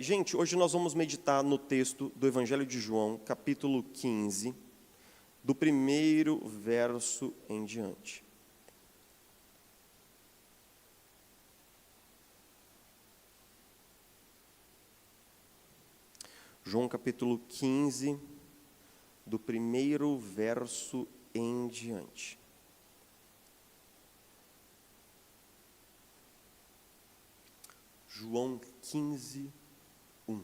Gente, hoje nós vamos meditar no texto do Evangelho de João, capítulo 15, do primeiro verso em diante. João capítulo 15, do primeiro verso em diante. João 15, 1.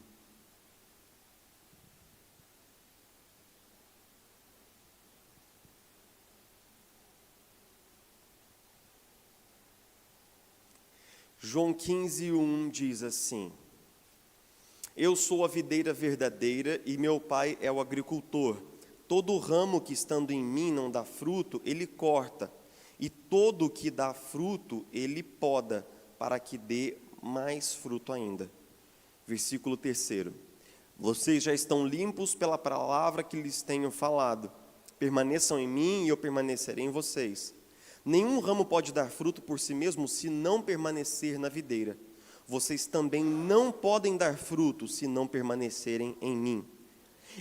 João 15, 1 diz assim: Eu sou a videira verdadeira e meu pai é o agricultor. Todo ramo que estando em mim não dá fruto, ele corta, e todo o que dá fruto, ele poda, para que dê mais fruto ainda. Versículo 3. Vocês já estão limpos pela palavra que lhes tenho falado. Permaneçam em mim e eu permanecerei em vocês. Nenhum ramo pode dar fruto por si mesmo se não permanecer na videira. Vocês também não podem dar fruto se não permanecerem em mim.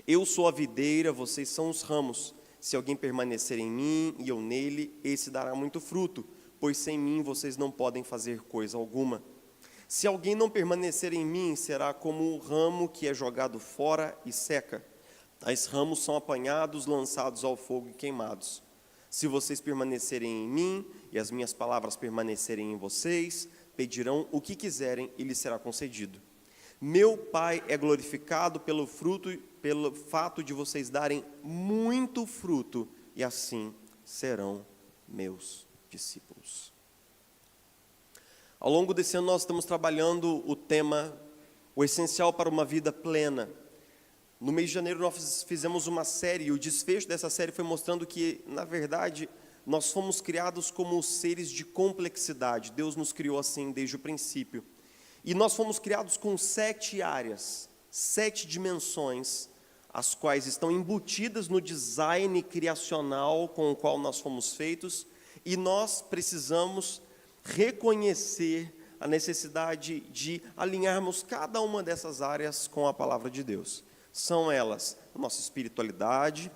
Eu sou a videira, vocês são os ramos. Se alguém permanecer em mim e eu nele, esse dará muito fruto, pois sem mim vocês não podem fazer coisa alguma. Se alguém não permanecer em mim, será como o ramo que é jogado fora e seca. Tais ramos são apanhados, lançados ao fogo e queimados. Se vocês permanecerem em mim e as minhas palavras permanecerem em vocês, pedirão o que quiserem e lhes será concedido. Meu Pai é glorificado pelo fato de vocês darem muito fruto, e assim serão meus discípulos. Ao longo desse ano nós estamos trabalhando o tema, o essencial para uma vida plena. No mês de janeiro nós fizemos uma série, e o desfecho dessa série foi mostrando que, na verdade, nós fomos criados como seres de complexidade. Deus nos criou assim desde o princípio. E nós fomos criados com 7 áreas, 7 dimensões, as quais estão embutidas no design criacional com o qual nós fomos feitos, e nós precisamos reconhecer a necessidade de alinharmos cada uma dessas áreas com a palavra de Deus. São elas a nossa espiritualidade,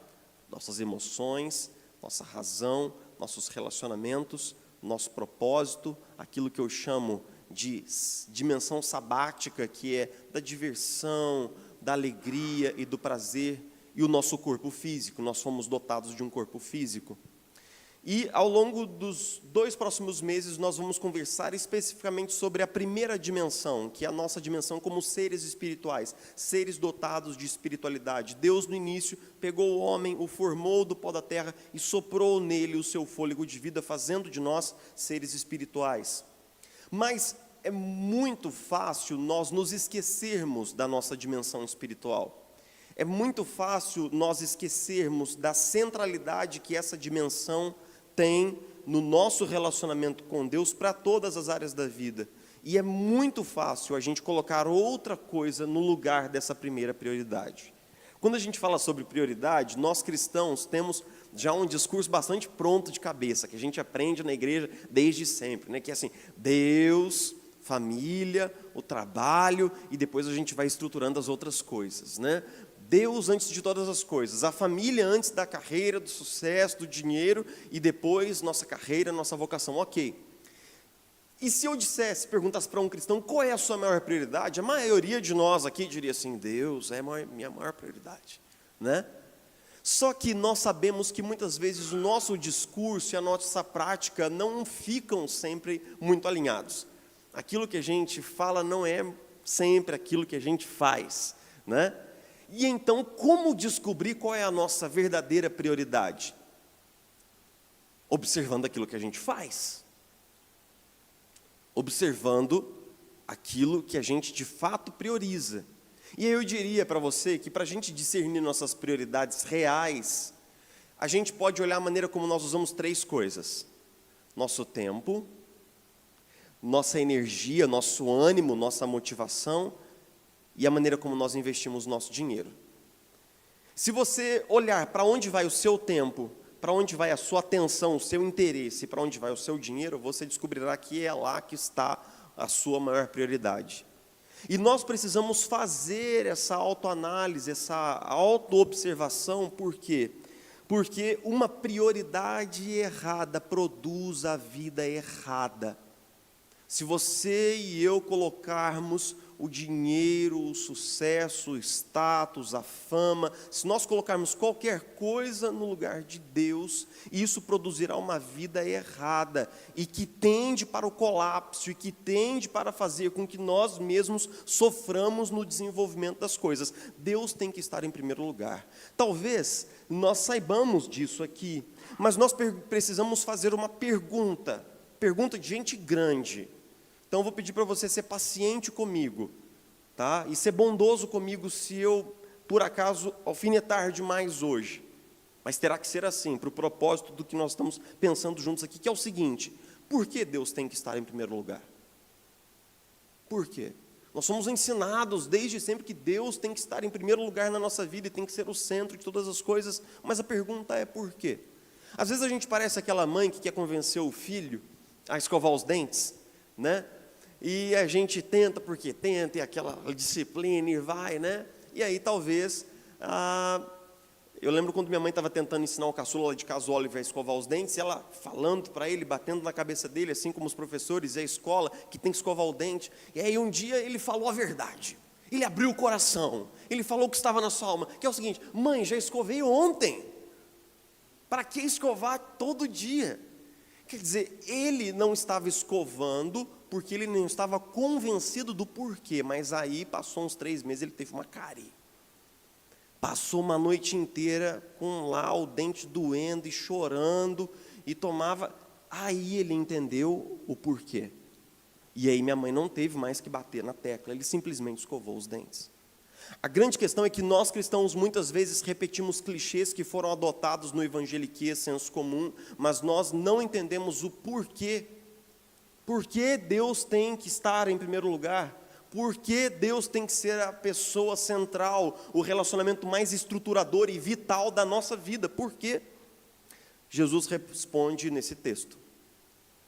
nossas emoções, nossa razão, nossos relacionamentos, nosso propósito, aquilo que eu chamo de dimensão sabática, que é da diversão, da alegria e do prazer, e o nosso corpo físico. Nós fomos dotados de um corpo físico. E ao longo dos 2 próximos meses nós vamos conversar especificamente sobre a primeira dimensão, que é a nossa dimensão como seres espirituais, seres dotados de espiritualidade. Deus no início pegou o homem, o formou do pó da terra e soprou nele o seu fôlego de vida, fazendo de nós seres espirituais. Mas é muito fácil nós nos esquecermos da nossa dimensão espiritual. É muito fácil nós esquecermos da centralidade que essa dimensão tem no nosso relacionamento com Deus para todas as áreas da vida. E é muito fácil a gente colocar outra coisa no lugar dessa primeira prioridade. Quando a gente fala sobre prioridade, nós cristãos temos já um discurso bastante pronto de cabeça, que a gente aprende na igreja desde sempre, né? Que é assim, Deus, família, o trabalho, e depois a gente vai estruturando as outras coisas, né? Deus antes de todas as coisas, a família antes da carreira, do sucesso, do dinheiro, e depois nossa carreira, nossa vocação. Ok. E se eu perguntasse para um cristão qual é a sua maior prioridade, a maioria de nós aqui diria assim: Deus é minha maior prioridade, né? Só que nós sabemos que muitas vezes o nosso discurso e a nossa prática não ficam sempre muito alinhados. Aquilo que a gente fala não é sempre aquilo que a gente faz, né? E então, como descobrir qual é a nossa verdadeira prioridade? Observando aquilo que a gente faz. Observando aquilo que a gente de fato prioriza. E aí eu diria para você que para a gente discernir nossas prioridades reais, a gente pode olhar a maneira como nós usamos 3 coisas: nosso tempo, nossa energia, nosso ânimo, nossa motivação e a maneira como nós investimos o nosso dinheiro. Se você olhar para onde vai o seu tempo, para onde vai a sua atenção, o seu interesse, para onde vai o seu dinheiro, você descobrirá que é lá que está a sua maior prioridade. E nós precisamos fazer essa autoanálise, essa autoobservação, por quê? Porque uma prioridade errada produz a vida errada. Se você e eu colocarmos o dinheiro, o sucesso, o status, a fama, se nós colocarmos qualquer coisa no lugar de Deus, isso produzirá uma vida errada e que tende para o colapso e que tende para fazer com que nós mesmos soframos no desenvolvimento das coisas. Deus tem que estar em primeiro lugar. Talvez nós saibamos disso aqui, mas nós precisamos fazer uma pergunta de gente grande. Então, eu vou pedir para você ser paciente comigo, tá? E ser bondoso comigo se eu, por acaso, alfinetar demais hoje. Mas terá que ser assim, para o propósito do que nós estamos pensando juntos aqui, que é o seguinte: por que Deus tem que estar em primeiro lugar? Por quê? Nós somos ensinados desde sempre que Deus tem que estar em primeiro lugar na nossa vida e tem que ser o centro de todas as coisas, mas a pergunta é por quê? Às vezes a gente parece aquela mãe que quer convencer o filho a escovar os dentes, né? E a gente tenta, porque tenta, e aquela disciplina, e vai, né? E aí talvez, eu lembro quando minha mãe estava tentando ensinar o caçula lá de casa, o Oliver, a escovar os dentes, e ela falando para ele, batendo na cabeça dele, assim como os professores e a escola, que tem que escovar o dente. E aí um dia ele falou a verdade, ele abriu o coração, ele falou o que estava na sua alma, que é o seguinte: mãe, já escovei ontem, para que escovar todo dia? Quer dizer, ele não estava escovando porque ele não estava convencido do porquê, mas aí passou uns 3 meses, ele teve uma cárie. Passou uma noite inteira com lá o dente doendo e chorando, e tomava, aí ele entendeu o porquê. E aí minha mãe não teve mais que bater na tecla, ele simplesmente escovou os dentes. A grande questão é que nós cristãos muitas vezes repetimos clichês que foram adotados no evangeliquez, senso comum, mas nós não entendemos o porquê. Por que Deus tem que estar em primeiro lugar? Por que Deus tem que ser a pessoa central, o relacionamento mais estruturador e vital da nossa vida? Por quê? Jesus responde nesse texto,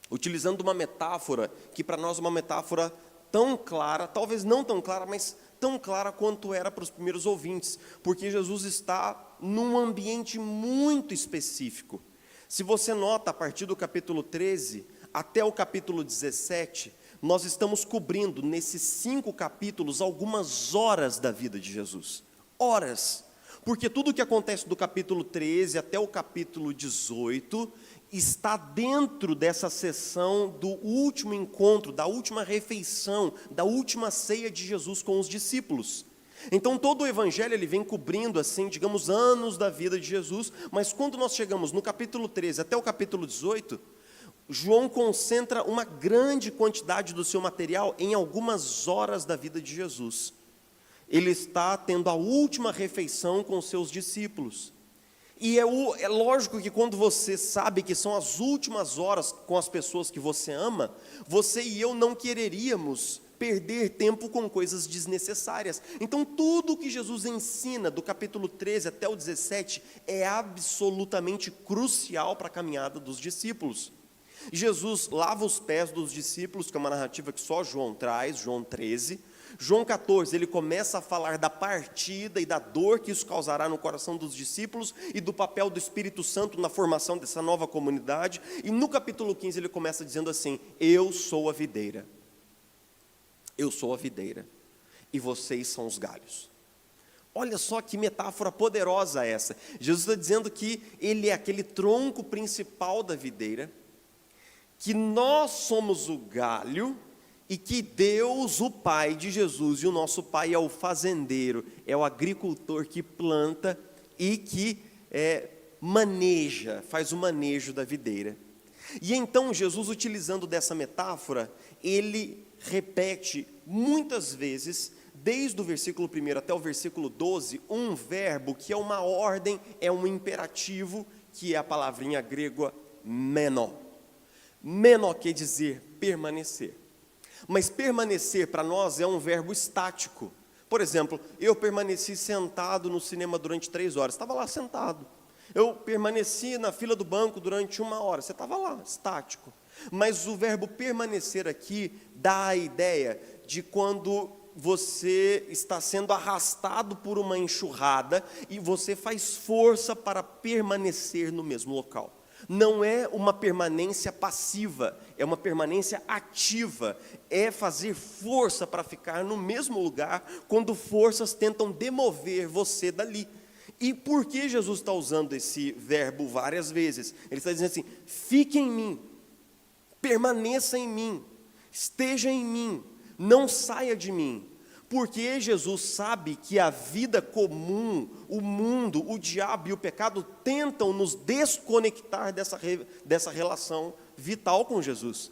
utilizando uma metáfora, que para nós é uma metáfora tão clara, talvez não tão clara, mas tão clara quanto era para os primeiros ouvintes, porque Jesus está num ambiente muito específico. Se você nota, a partir do capítulo 13 até o capítulo 17, nós estamos cobrindo nesses 5 capítulos algumas horas da vida de Jesus. Horas. Porque tudo o que acontece do capítulo 13 até o capítulo 18 está dentro dessa sessão do último encontro, da última refeição, da última ceia de Jesus com os discípulos. Então todo o evangelho ele vem cobrindo assim, digamos, anos da vida de Jesus, mas quando nós chegamos no capítulo 13 até o capítulo 18, João concentra uma grande quantidade do seu material em algumas horas da vida de Jesus. Ele está tendo a última refeição com os seus discípulos. E é lógico que quando você sabe que são as últimas horas com as pessoas que você ama, você e eu não quereríamos perder tempo com coisas desnecessárias. Então tudo que Jesus ensina do capítulo 13 até o 17 é absolutamente crucial para a caminhada dos discípulos. Jesus lava os pés dos discípulos, que é uma narrativa que só João traz, João 13. João 14, ele começa a falar da partida e da dor que isso causará no coração dos discípulos e do papel do Espírito Santo na formação dessa nova comunidade. E no capítulo 15 ele começa dizendo assim: eu sou a videira. Eu sou a videira e vocês são os galhos. Olha só que metáfora poderosa essa. Jesus está dizendo que ele é aquele tronco principal da videira, que nós somos o galho e que Deus, o Pai de Jesus, e o nosso Pai é o fazendeiro, é o agricultor que planta e que maneja, faz o manejo da videira. E então Jesus, utilizando dessa metáfora, ele repete muitas vezes, desde o versículo 1 até o versículo 12, um verbo que é uma ordem, é um imperativo, que é a palavrinha grega meno. Meno quer dizer permanecer. Mas permanecer para nós é um verbo estático. Por exemplo, eu permaneci sentado no cinema durante 3 horas, estava lá sentado. Eu permaneci na fila do banco durante 1 hora, você estava lá, estático. Mas o verbo permanecer aqui dá a ideia de quando você está sendo arrastado por uma enxurrada e você faz força para permanecer no mesmo local. Não é uma permanência passiva, é uma permanência ativa. É fazer força para ficar no mesmo lugar quando forças tentam demover você dali. E por que Jesus está usando esse verbo várias vezes? Ele está dizendo assim: fique em mim, permaneça em mim, esteja em mim, não saia de mim. Porque Jesus sabe que a vida comum, o mundo, o diabo e o pecado tentam nos desconectar dessa relação vital com Jesus.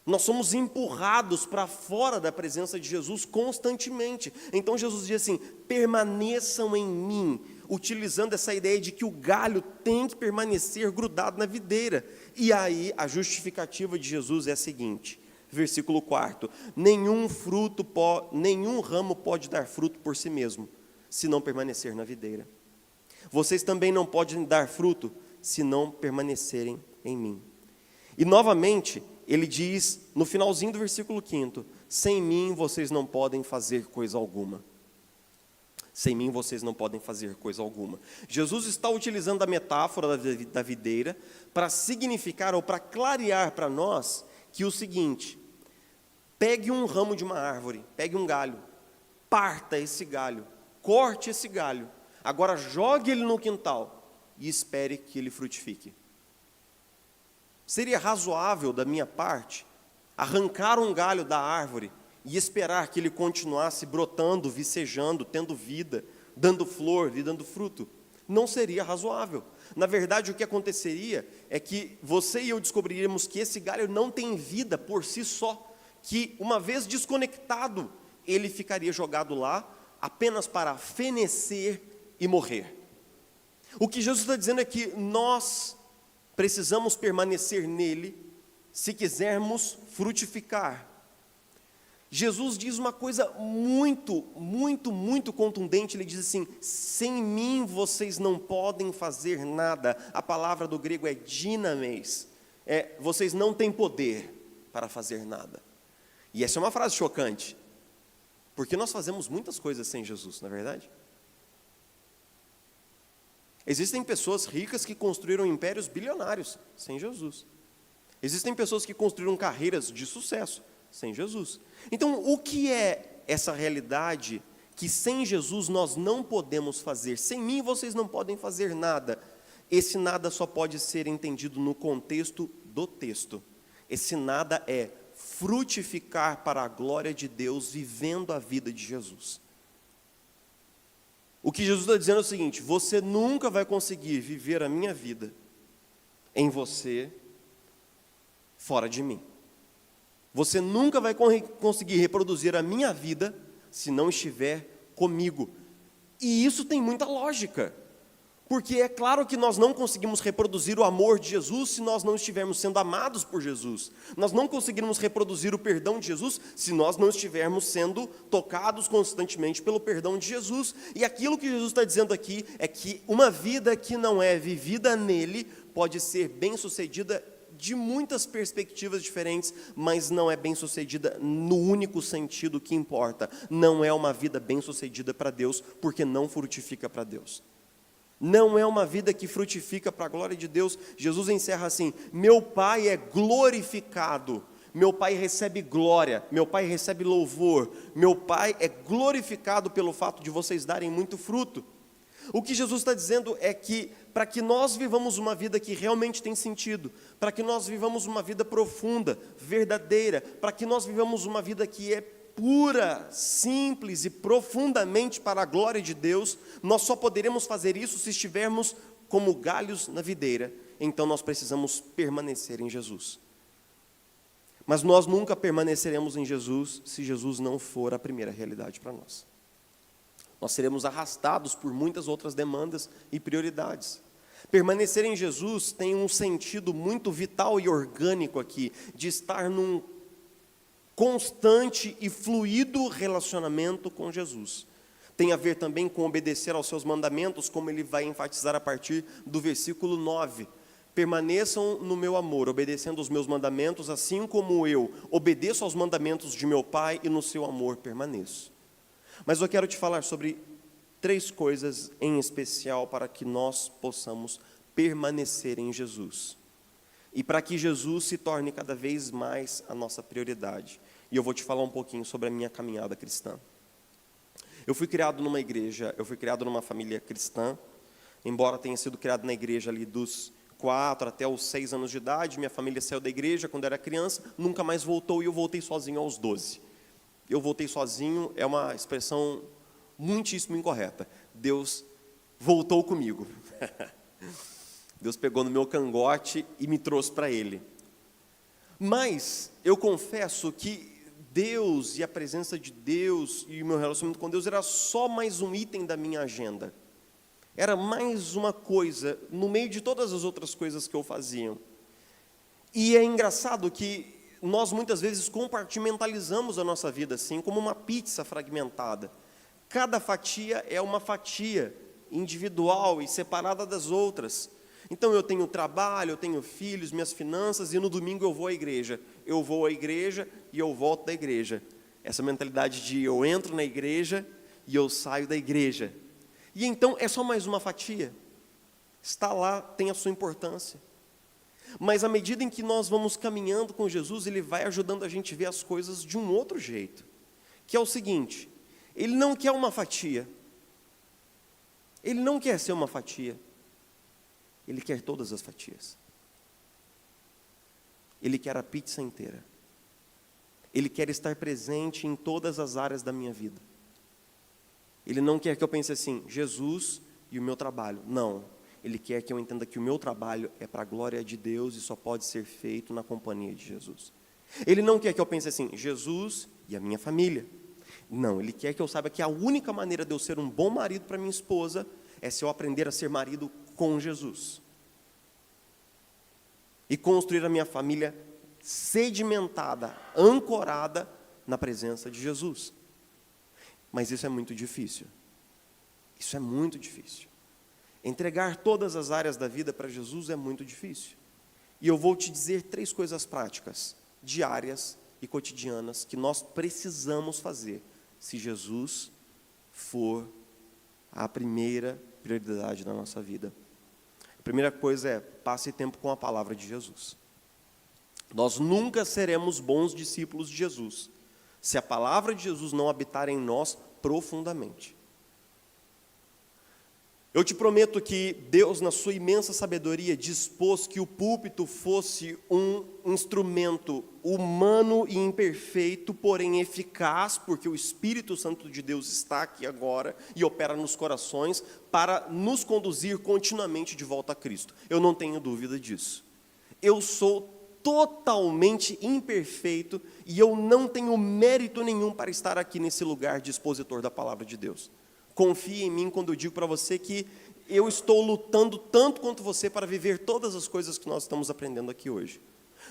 Nós somos empurrados para fora da presença de Jesus constantemente. Então Jesus diz assim: permaneçam em mim, utilizando essa ideia de que o galho tem que permanecer grudado na videira. E aí a justificativa de Jesus é a seguinte: versículo 4, nenhum ramo pode dar fruto por si mesmo, se não permanecer na videira. Vocês também não podem dar fruto, se não permanecerem em mim. E novamente, ele diz, no finalzinho do versículo 5, sem mim vocês não podem fazer coisa alguma. Sem mim vocês não podem fazer coisa alguma. Jesus está utilizando a metáfora da videira para significar ou para clarear para nós que o seguinte: pegue um ramo de uma árvore, pegue um galho, parta esse galho, corte esse galho, agora jogue ele no quintal e espere que ele frutifique. Seria razoável da minha parte arrancar um galho da árvore e esperar que ele continuasse brotando, vicejando, tendo vida, dando flor e dando fruto? Não seria razoável. Na verdade, o que aconteceria é que você e eu descobriríamos que esse galho não tem vida por si só, que uma vez desconectado, ele ficaria jogado lá apenas para fenecer e morrer. O que Jesus está dizendo é que nós precisamos permanecer nele se quisermos frutificar. Jesus diz uma coisa muito, muito, muito contundente. Ele diz assim: sem mim vocês não podem fazer nada. A palavra do grego é dinamis, vocês não têm poder para fazer nada. E essa é uma frase chocante, porque nós fazemos muitas coisas sem Jesus, não é verdade? Existem pessoas ricas que construíram impérios bilionários sem Jesus. Existem pessoas que construíram carreiras de sucesso sem Jesus. Então, o que é essa realidade que sem Jesus nós não podemos fazer? Sem mim vocês não podem fazer nada. Esse nada só pode ser entendido no contexto do texto. Esse nada é frutificar para a glória de Deus, vivendo a vida de Jesus. O que Jesus está dizendo é o seguinte: você nunca vai conseguir viver a minha vida em você, fora de mim. Você nunca vai conseguir reproduzir a minha vida se não estiver comigo. E isso tem muita lógica, porque é claro que nós não conseguimos reproduzir o amor de Jesus se nós não estivermos sendo amados por Jesus. Nós não conseguiremos reproduzir o perdão de Jesus se nós não estivermos sendo tocados constantemente pelo perdão de Jesus. E aquilo que Jesus está dizendo aqui é que uma vida que não é vivida nele pode ser bem-sucedida de muitas perspectivas diferentes, mas não é bem-sucedida no único sentido que importa. Não é uma vida bem-sucedida para Deus, porque não frutifica para Deus. Não é uma vida que frutifica para a glória de Deus. Jesus encerra assim: meu Pai é glorificado, meu Pai recebe glória, meu Pai recebe louvor, meu Pai é glorificado pelo fato de vocês darem muito fruto. O que Jesus está dizendo é que, para que nós vivamos uma vida que realmente tem sentido, para que nós vivamos uma vida profunda, verdadeira, para que nós vivamos uma vida que é pura, simples e profundamente para a glória de Deus, nós só poderemos fazer isso se estivermos como galhos na videira. Então nós precisamos permanecer em Jesus. Mas nós nunca permaneceremos em Jesus se Jesus não for a primeira realidade para nós. Nós seremos arrastados por muitas outras demandas e prioridades. Permanecer em Jesus tem um sentido muito vital e orgânico aqui, de estar num constante e fluido relacionamento com Jesus. Tem a ver também com obedecer aos seus mandamentos, como ele vai enfatizar a partir do versículo 9. Permaneçam no meu amor, obedecendo os meus mandamentos, assim como eu obedeço aos mandamentos de meu Pai e no seu amor permaneço. Mas eu quero te falar sobre 3 coisas em especial para que nós possamos permanecer em Jesus. E para que Jesus se torne cada vez mais a nossa prioridade. E eu vou te falar um pouquinho sobre a minha caminhada cristã. Eu fui criado numa igreja, eu fui criado numa família cristã, embora tenha sido criado na igreja ali dos 4 até os 6 anos de idade. Minha família saiu da igreja quando era criança, nunca mais voltou e eu voltei sozinho aos 12. Eu voltei sozinho é uma expressão muitíssimo incorreta. Deus voltou comigo. Deus pegou no meu cangote e me trouxe para Ele. Mas eu confesso que Deus e a presença de Deus e o meu relacionamento com Deus era só mais um item da minha agenda. Era mais uma coisa no meio de todas as outras coisas que eu fazia. E é engraçado que nós muitas vezes compartimentalizamos a nossa vida assim, como uma pizza fragmentada. Cada fatia é uma fatia individual e separada das outras. Então eu tenho trabalho, eu tenho filhos, minhas finanças, e no domingo eu vou à igreja. Eu vou à igreja e eu volto da igreja. Essa mentalidade de eu entro na igreja e eu saio da igreja. E então é só mais uma fatia. Está lá, tem a sua importância. Mas à medida em que nós vamos caminhando com Jesus, Ele vai ajudando a gente a ver as coisas de um outro jeito. Que é o seguinte, Ele não quer uma fatia. Ele não quer ser uma fatia. Ele quer todas as fatias. Ele quer a pizza inteira. Ele quer estar presente em todas as áreas da minha vida. Ele não quer que eu pense assim, Jesus e o meu trabalho. Não. Ele quer que eu entenda que o meu trabalho é para a glória de Deus e só pode ser feito na companhia de Jesus. Ele não quer que eu pense assim, Jesus e a minha família. Não, Ele quer que eu saiba que a única maneira de eu ser um bom marido para minha esposa é se eu aprender a ser marido com Jesus. E construir a minha família sedimentada, ancorada na presença de Jesus. Mas isso é muito difícil. Isso é muito difícil. Entregar todas as áreas da vida para Jesus é muito difícil. E eu vou te dizer 3 coisas práticas, diárias e cotidianas, que nós precisamos fazer, se Jesus for a primeira prioridade da nossa vida. A primeira coisa é, passe tempo com a palavra de Jesus. Nós nunca seremos bons discípulos de Jesus, se a palavra de Jesus não habitar em nós profundamente. Eu te prometo que Deus, na sua imensa sabedoria, dispôs que o púlpito fosse um instrumento humano e imperfeito, porém eficaz, porque o Espírito Santo de Deus está aqui agora e opera nos corações para nos conduzir continuamente de volta a Cristo. Eu não tenho dúvida disso. Eu sou totalmente imperfeito e eu não tenho mérito nenhum para estar aqui nesse lugar de expositor da palavra de Deus. Confie em mim quando eu digo para você que eu estou lutando tanto quanto você para viver todas as coisas que nós estamos aprendendo aqui hoje.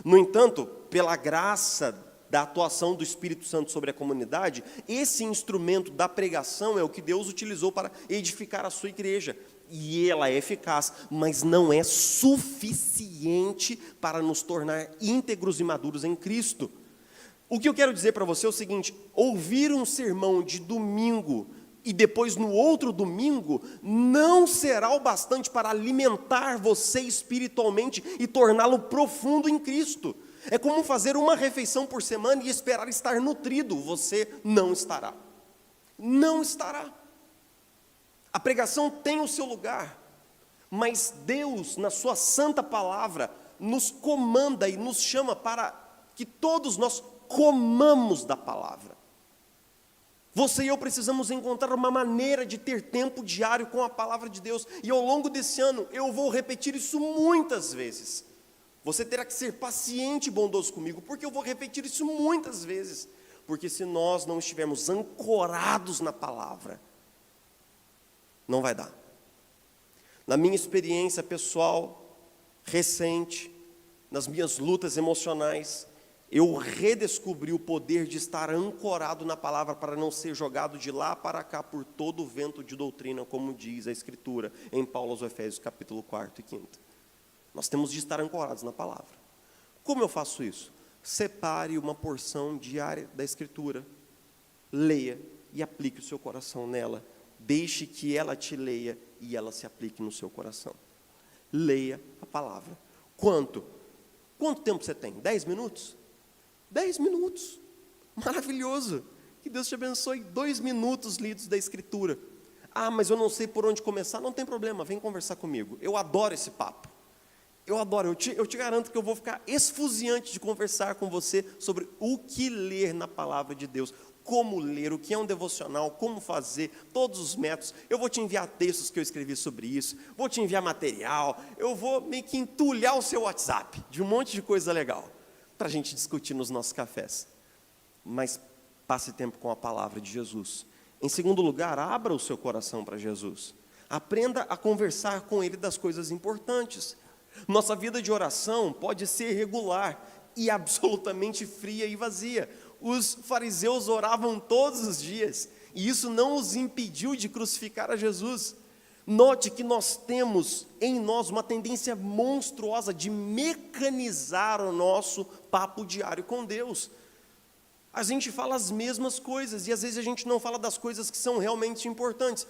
No entanto, pela graça da atuação do Espírito Santo sobre a comunidade, esse instrumento da pregação é o que Deus utilizou para edificar a sua igreja. E ela é eficaz, mas não é suficiente para nos tornar íntegros e maduros em Cristo. O que eu quero dizer para você é o seguinte, ouvir um sermão de domingo e depois no outro domingo, não será o bastante para alimentar você espiritualmente e torná-lo profundo em Cristo. É como fazer uma refeição por semana e esperar estar nutrido. Você não estará. Não estará. A pregação tem o seu lugar, mas Deus, na sua santa palavra, nos comanda e nos chama para que todos nós comamos da palavra. Você e eu precisamos encontrar uma maneira de ter tempo diário com a palavra de Deus. E ao longo desse ano, eu vou repetir isso muitas vezes. Você terá que ser paciente e bondoso comigo, porque eu vou repetir isso muitas vezes. Porque se nós não estivermos ancorados na palavra, não vai dar. Na minha experiência pessoal, recente, nas minhas lutas emocionais, eu redescobri o poder de estar ancorado na palavra para não ser jogado de lá para cá por todo o vento de doutrina, como diz a Escritura em Paulo aos Efésios, capítulo 4 e 5. Nós temos de estar ancorados na palavra. Como eu faço isso? Separe uma porção diária da Escritura, leia, e aplique o seu coração nela. Deixe que ela te leia e ela se aplique no seu coração. Leia a palavra. Quanto tempo você tem? 10 minutos? 10 minutos. Maravilhoso. Que Deus te abençoe. 2 minutos lidos da Escritura. Ah, mas eu não sei por onde começar. Não tem problema, vem conversar comigo. Eu adoro esse papo. Eu adoro. Eu te garanto que eu vou ficar esfuziante de conversar com você sobre o que ler na palavra de Deus. Como ler, o que é um devocional, como fazer, todos os métodos. Eu vou te enviar textos que eu escrevi sobre isso, vou te enviar material, eu vou meio que entulhar o seu WhatsApp de um monte de coisa legal, para a gente discutir nos nossos cafés. Mas passe tempo com a palavra de Jesus. Em segundo lugar, abra o seu coração para Jesus. Aprenda a conversar com Ele das coisas importantes. Nossa vida de oração pode ser regular e absolutamente fria e vazia. Os fariseus oravam todos os dias, e isso não os impediu de crucificar a Jesus. Note que nós temos em nós uma tendência monstruosa de mecanizar o nosso papo diário com Deus. A gente fala as mesmas coisas, e às vezes a gente não fala das coisas que são realmente importantes.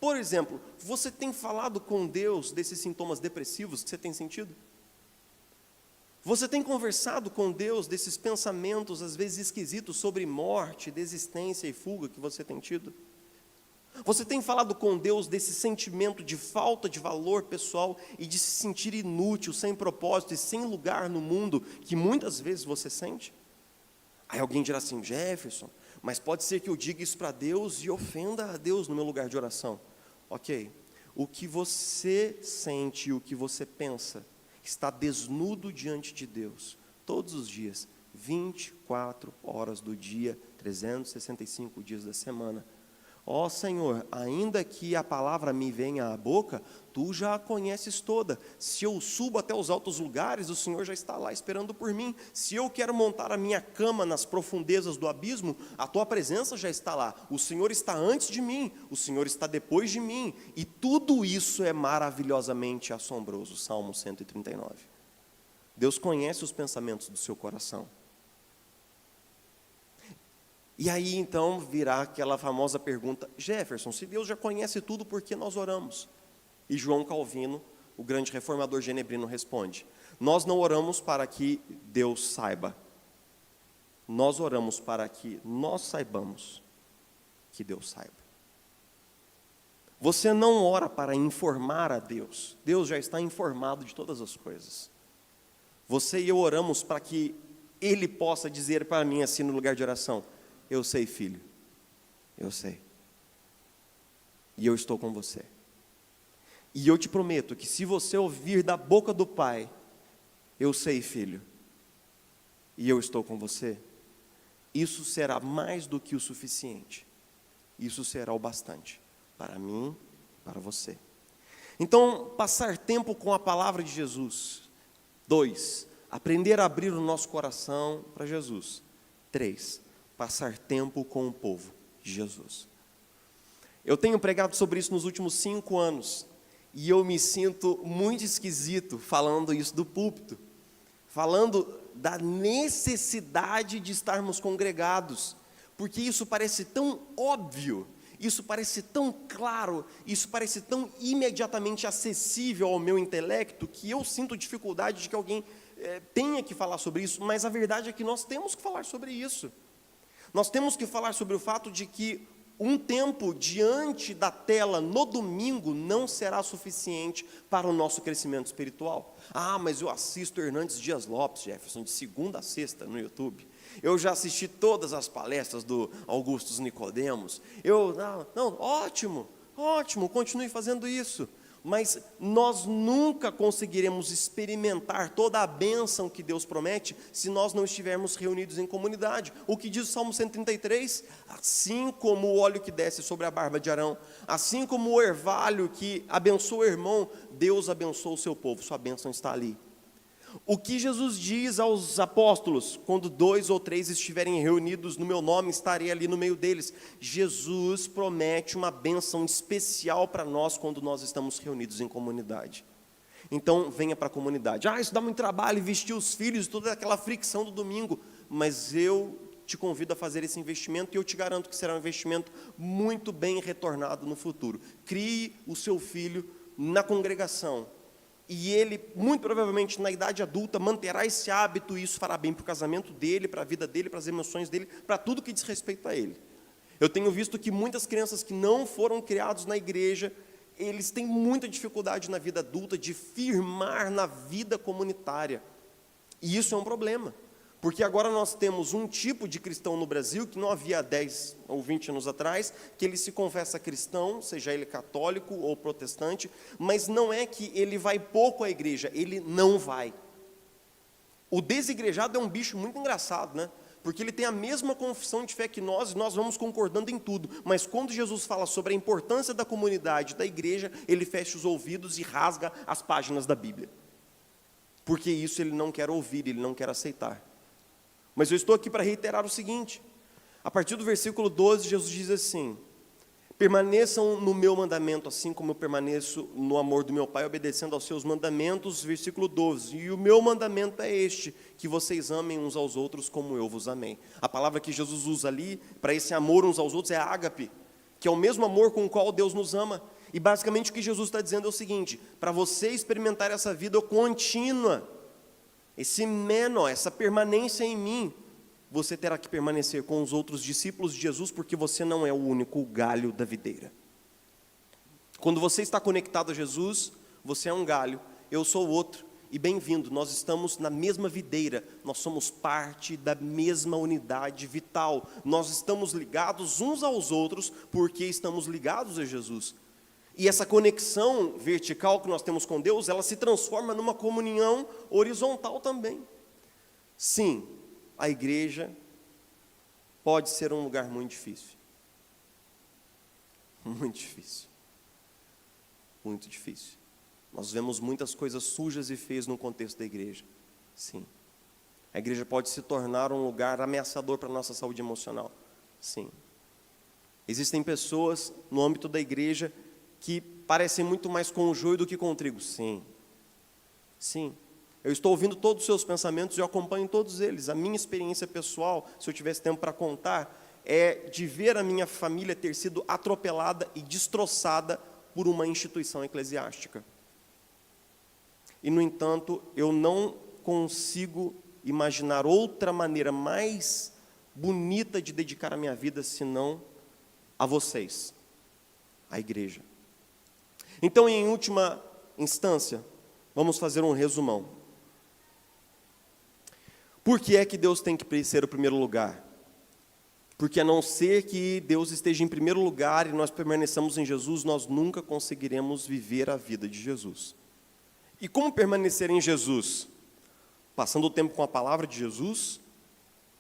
Por exemplo, você tem falado com Deus desses sintomas depressivos que você tem sentido? Você tem conversado com Deus desses pensamentos, às vezes esquisitos, sobre morte, desistência e fuga que você tem tido? Você tem falado com Deus desse sentimento de falta de valor pessoal e de se sentir inútil, sem propósito e sem lugar no mundo, que muitas vezes você sente? Aí alguém dirá assim: Jefferson, mas pode ser que eu diga isso para Deus e ofenda a Deus no meu lugar de oração. Ok, o que você sente e o que você pensa está desnudo diante de Deus, todos os dias, 24 horas do dia, 365 dias da semana. Ó Senhor, ainda que a palavra me venha à boca, Tu já a conheces toda. Se eu subo até os altos lugares, o Senhor já está lá esperando por mim. Se eu quero montar a minha cama nas profundezas do abismo, a Tua presença já está lá. O Senhor está antes de mim, o Senhor está depois de mim. E tudo isso é maravilhosamente assombroso. Salmo 139. Deus conhece os pensamentos do seu coração. E aí então virá aquela famosa pergunta: Jefferson, se Deus já conhece tudo, por que nós oramos? E João Calvino, o grande reformador genebrino, responde: nós não oramos para que Deus saiba, nós oramos para que nós saibamos que Deus saiba. Você não ora para informar a Deus, Deus já está informado de todas as coisas. Você e eu oramos para que Ele possa dizer para mim assim no lugar de oração: eu sei, filho, eu sei, e eu estou com você. E eu te prometo que se você ouvir da boca do Pai: eu sei, filho, e eu estou com você, isso será mais do que o suficiente, isso será o bastante, para mim e para você. Então, passar tempo com a palavra de Jesus. 2, aprender a abrir o nosso coração para Jesus. 3, passar tempo com o povo de Jesus. Eu tenho pregado sobre isso nos últimos 5 anos, e eu me sinto muito esquisito falando isso do púlpito, falando da necessidade de estarmos congregados, porque isso parece tão óbvio, isso parece tão claro, isso parece tão imediatamente acessível ao meu intelecto, que eu sinto dificuldade de que alguém tenha que falar sobre isso, mas a verdade é que nós temos que falar sobre isso. Nós temos que falar sobre o fato de que um tempo diante da tela no domingo não será suficiente para o nosso crescimento espiritual. Ah, mas eu assisto Hernandes Dias Lopes, Jefferson, de segunda a sexta no YouTube. Eu já assisti todas as palestras do Augustus Nicodemos. Ótimo, continue fazendo isso. Mas nós nunca conseguiremos experimentar toda a bênção que Deus promete se nós não estivermos reunidos em comunidade. O que diz o Salmo 133? Assim como o óleo que desce sobre a barba de Arão, assim como o orvalho que abençoa o irmão, Deus abençoa o seu povo, sua bênção está ali. O que Jesus diz aos apóstolos: quando 2 ou 3 estiverem reunidos no meu nome, estarei ali no meio deles. Jesus promete uma bênção especial para nós quando nós estamos reunidos em comunidade. Então venha para a comunidade. Isso dá muito trabalho, vestir os filhos, toda aquela fricção do domingo. Mas eu te convido a fazer esse investimento e eu te garanto que será um investimento muito bem retornado no futuro. Crie o seu filho na congregação e ele, muito provavelmente, na idade adulta, manterá esse hábito e isso fará bem para o casamento dele, para a vida dele, para as emoções dele, para tudo que diz respeito a ele. Eu tenho visto que muitas crianças que não foram criados na igreja, eles têm muita dificuldade na vida adulta de firmar na vida comunitária. E isso é um problema, porque agora nós temos um tipo de cristão no Brasil que não havia 10 ou 20 anos atrás, que ele se confessa cristão, seja ele católico ou protestante, mas não é que ele vai pouco à igreja, ele não vai. O desigrejado é um bicho muito engraçado, né? Porque ele tem a mesma confissão de fé que nós, e nós vamos concordando em tudo. Mas quando Jesus fala sobre a importância da comunidade, da igreja, ele fecha os ouvidos e rasga as páginas da Bíblia. Porque isso ele não quer ouvir, ele não quer aceitar. Mas eu estou aqui para reiterar o seguinte. A partir do versículo 12, Jesus diz assim: permaneçam no meu mandamento, assim como eu permaneço no amor do meu Pai, obedecendo aos seus mandamentos. Versículo 12, e o meu mandamento é este, que vocês amem uns aos outros como eu vos amei. A palavra que Jesus usa ali, para esse amor uns aos outros, é ágape, que é o mesmo amor com o qual Deus nos ama. E basicamente o que Jesus está dizendo é o seguinte: para você experimentar essa vida contínua, esse meno, essa permanência em mim, você terá que permanecer com os outros discípulos de Jesus, porque você não é o único galho da videira. Quando você está conectado a Jesus, você é um galho, eu sou outro, e bem-vindo, nós estamos na mesma videira, nós somos parte da mesma unidade vital, nós estamos ligados uns aos outros, porque estamos ligados a Jesus. E essa conexão vertical que nós temos com Deus, ela se transforma numa comunhão horizontal também. Sim, a igreja pode ser um lugar muito difícil. Muito difícil. Muito difícil. Nós vemos muitas coisas sujas e feias no contexto da igreja. Sim. A igreja pode se tornar um lugar ameaçador para a nossa saúde emocional. Sim. Existem pessoas no âmbito da igreja que parecem muito mais com o joio do que com o trigo. Sim. Sim. Eu estou ouvindo todos os seus pensamentos e eu acompanho todos eles. A minha experiência pessoal, se eu tivesse tempo para contar, é de ver a minha família ter sido atropelada e destroçada por uma instituição eclesiástica. E, no entanto, eu não consigo imaginar outra maneira mais bonita de dedicar a minha vida senão a vocês, a igreja. Então, em última instância, vamos fazer um resumão. Por que é que Deus tem que ser o primeiro lugar? Porque a não ser que Deus esteja em primeiro lugar e nós permaneçamos em Jesus, nós nunca conseguiremos viver a vida de Jesus. E como permanecer em Jesus? Passando o tempo com a palavra de Jesus,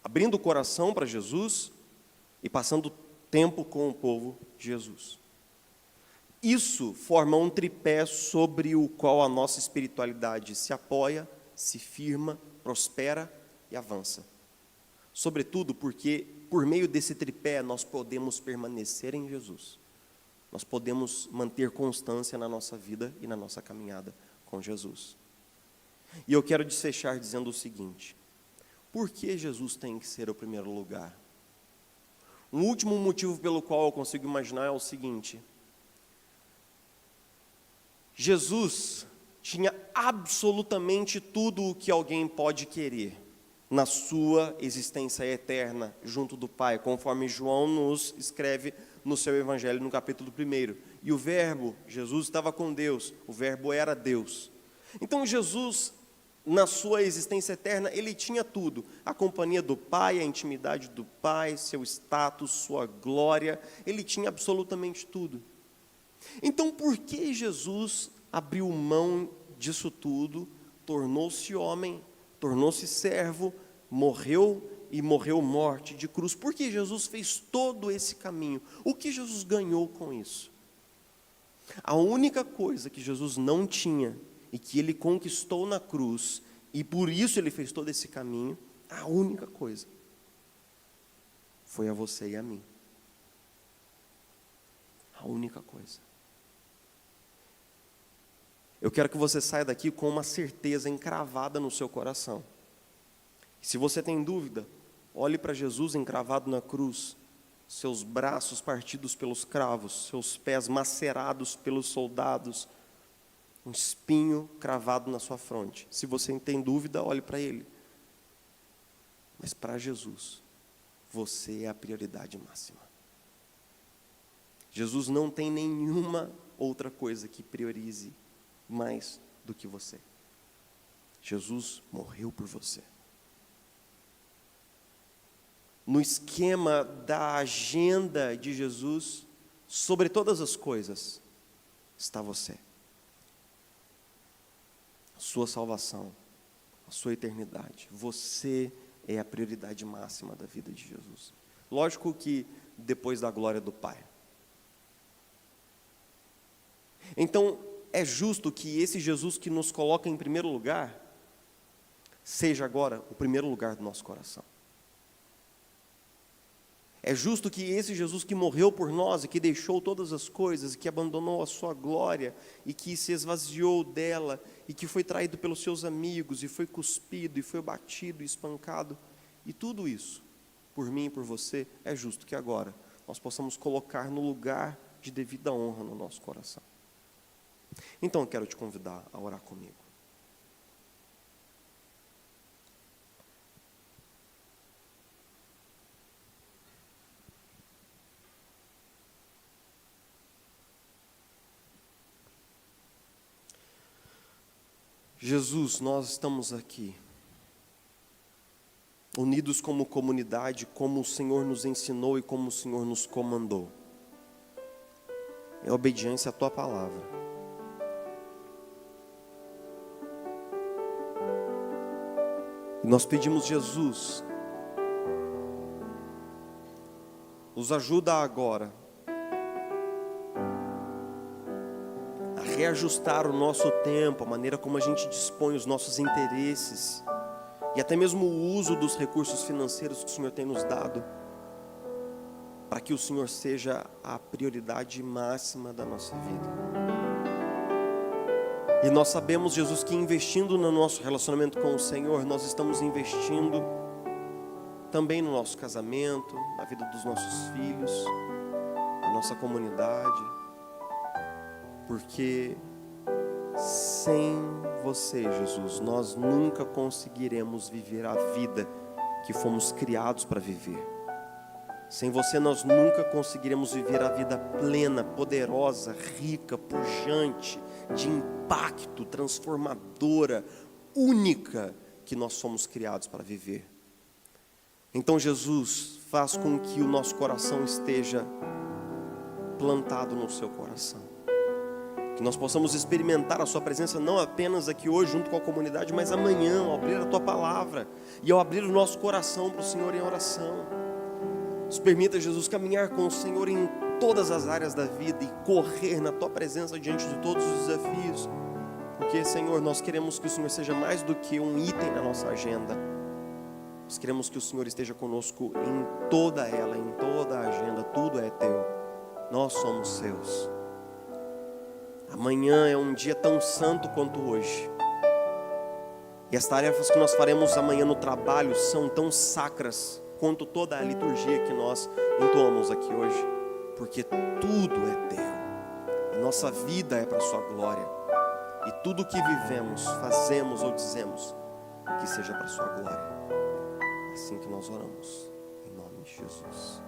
abrindo o coração para Jesus e passando tempo com o povo de Jesus. Isso forma um tripé sobre o qual a nossa espiritualidade se apoia, se firma, prospera e avança. Sobretudo porque, por meio desse tripé, nós podemos permanecer em Jesus. Nós podemos manter constância na nossa vida e na nossa caminhada com Jesus. E eu quero fechar dizendo o seguinte: por que Jesus tem que ser o primeiro lugar? Um último motivo pelo qual eu consigo imaginar é o seguinte: Jesus tinha absolutamente tudo o que alguém pode querer na sua existência eterna junto do Pai, conforme João nos escreve no seu Evangelho, no capítulo 1. E o Verbo, Jesus, estava com Deus, o Verbo era Deus. Então Jesus, na sua existência eterna, ele tinha tudo: a companhia do Pai, a intimidade do Pai, seu status, sua glória, ele tinha absolutamente tudo. Então, por que Jesus abriu mão disso tudo, tornou-se homem, tornou-se servo, morreu e morreu morte de cruz? Por que Jesus fez todo esse caminho? O que Jesus ganhou com isso? A única coisa que Jesus não tinha e que ele conquistou na cruz, e por isso ele fez todo esse caminho, a única coisa foi a você e a mim. A única coisa. Eu quero que você saia daqui com uma certeza encravada no seu coração. Se você tem dúvida, olhe para Jesus encravado na cruz, seus braços partidos pelos cravos, seus pés macerados pelos soldados, um espinho cravado na sua fronte. Se você tem dúvida, olhe para ele. Mas para Jesus, você é a prioridade máxima. Jesus não tem nenhuma outra coisa que priorize mais do que você. Jesus morreu por você. No esquema da agenda de Jesus, sobre todas as coisas, está você. A sua salvação, a sua eternidade. Você é a prioridade máxima da vida de Jesus. Lógico que depois da glória do Pai. Então, é justo que esse Jesus que nos coloca em primeiro lugar, seja agora o primeiro lugar do nosso coração. É justo que esse Jesus que morreu por nós e que deixou todas as coisas, e que abandonou a sua glória, e que se esvaziou dela, e que foi traído pelos seus amigos, e foi cuspido, e foi batido, e espancado, e tudo isso, por mim e por você, é justo que agora nós possamos colocar no lugar de devida honra no nosso coração. Então eu quero te convidar a orar comigo. Jesus, nós estamos aqui, unidos como comunidade, como o Senhor nos ensinou e como o Senhor nos comandou. É obediência à Tua palavra. E nós pedimos, Jesus, nos ajuda agora a reajustar o nosso tempo, a maneira como a gente dispõe os nossos interesses e até mesmo o uso dos recursos financeiros que o Senhor tem nos dado, para que o Senhor seja a prioridade máxima da nossa vida. E nós sabemos, Jesus, que investindo no nosso relacionamento com o Senhor, nós estamos investindo também no nosso casamento, na vida dos nossos filhos, na nossa comunidade, porque sem você, Jesus, nós nunca conseguiremos viver a vida que fomos criados para viver. Sem você nós nunca conseguiremos viver a vida plena, poderosa, rica, pujante, de impacto, transformadora, única que nós somos criados para viver. Então, Jesus, faz com que o nosso coração esteja plantado no seu coração. Que nós possamos experimentar a sua presença não apenas aqui hoje junto com a comunidade, mas amanhã, ao abrir a tua palavra e ao abrir o nosso coração para o Senhor em oração. Nos permita, Jesus, caminhar com o Senhor em todas as áreas da vida e correr na tua presença diante de todos os desafios. Porque, Senhor, nós queremos que o Senhor seja mais do que um item na nossa agenda. Nós queremos que o Senhor esteja conosco em toda ela, em toda a agenda. Tudo é teu. Nós somos seus. Amanhã é um dia tão santo quanto hoje. E as tarefas que nós faremos amanhã no trabalho são tão sacras quanto toda a liturgia que nós entoamos aqui hoje, porque tudo é teu, e nossa vida é para a sua glória, e tudo que vivemos, fazemos ou dizemos, que seja para a sua glória. É assim que nós oramos, em nome de Jesus.